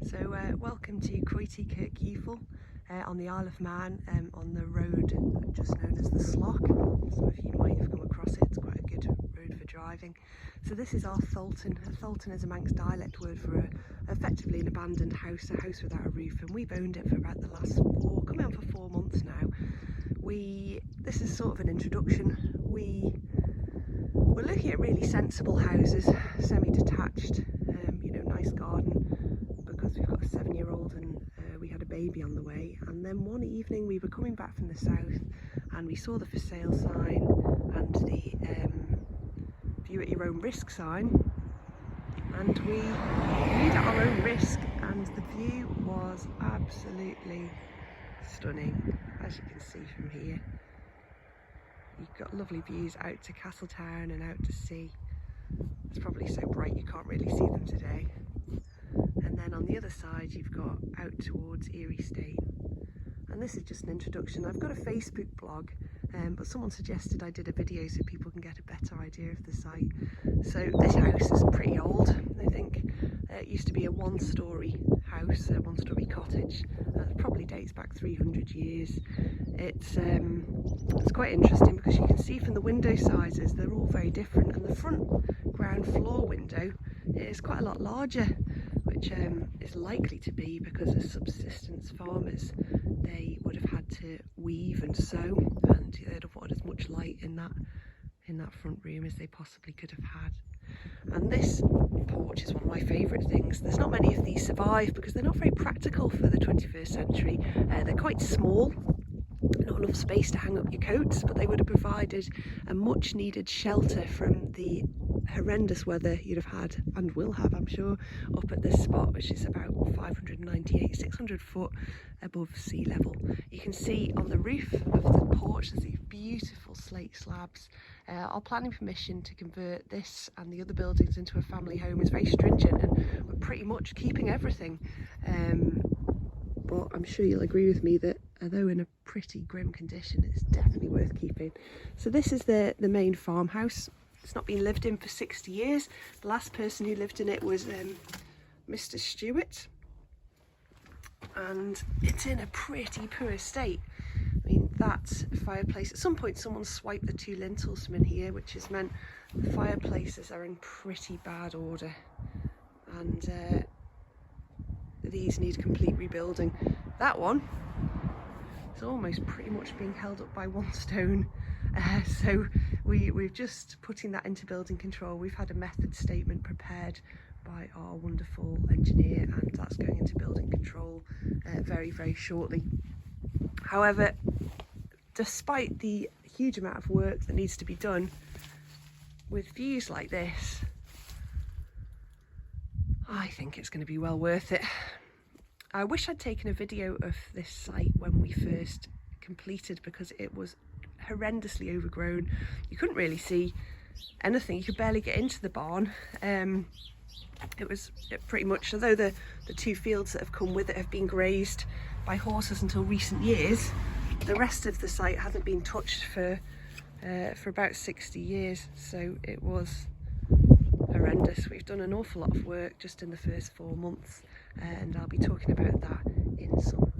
So welcome to Croit-e-Kirkjufal on the Isle of Man, on the road just known as the Slock. Some of you might have come across it. It's quite a good road for driving. So this is our Tholtan. A Tholtan is a Manx dialect word for effectively an abandoned house, a house without a roof, and we've owned it for about the last coming on for 4 months now. This is sort of an introduction. We're looking at really sensible houses, semi-detached, nice garden, because we've got a 7-year-old and we had a baby on the way. And then one evening we were coming back from the south and we saw the for sale sign and the view at your own risk sign, and we viewed at our own risk, and the view was absolutely stunning, as you can see from here. You've got lovely views out to Castletown and out to sea. It's probably so bright you can't really see them today. And then on the other side you've got out towards Erie State. And this is just an introduction. I've got a Facebook blog, but someone suggested I did a video so people can get a better idea of the site. So this house is pretty old, I think. It used to be a one-storey house, a one-storey cottage. It probably dates back 300 years. It's quite interesting because you can see from the window sizes they're all very different, and the front ground floor window is quite a lot larger, which is likely to be because as subsistence farmers they would have had to weave and sew, and they'd have wanted as much light in that front room as they possibly could have had. And this porch is one of my favourite things. There's not many of these survive because they're not very practical for the 21st century. They're quite small, not enough space to hang up your coats, but they would have provided a much needed shelter from the horrendous weather you'd have had and will have, I'm sure, up at this spot, which is about 600 foot above sea level. You can see on the roof of the porch there's these beautiful slate slabs. Our planning permission to convert this and the other buildings into a family home is very stringent, and we're pretty much keeping everything. But I'm sure you'll agree with me that although in a pretty grim condition, it's definitely worth keeping. So this is the main farmhouse. It's not been lived in for 60 years. The last person who lived in it was Mr. Stewart, and it's in a pretty poor state. I mean, that fireplace, at some point someone swiped the 2 lintels from in here, which has meant the fireplaces are in pretty bad order, and these need complete rebuilding. That one is almost pretty much being held up by one stone. So we're just putting that into building control. We've had a method statement prepared by our wonderful engineer, and that's going into building control very, very shortly. However, despite the huge amount of work that needs to be done, with views like this, I think it's going to be well worth it. I wish I'd taken a video of this site when we first completed, because it was horrendously overgrown. You couldn't really see anything. You could barely get into the barn. It was pretty much, although the 2 fields that have come with it have been grazed by horses until recent years, the rest of the site hasn't been touched for about 60 years. So it was horrendous. We've done an awful lot of work just in the first 4 months, and I'll be talking about that in some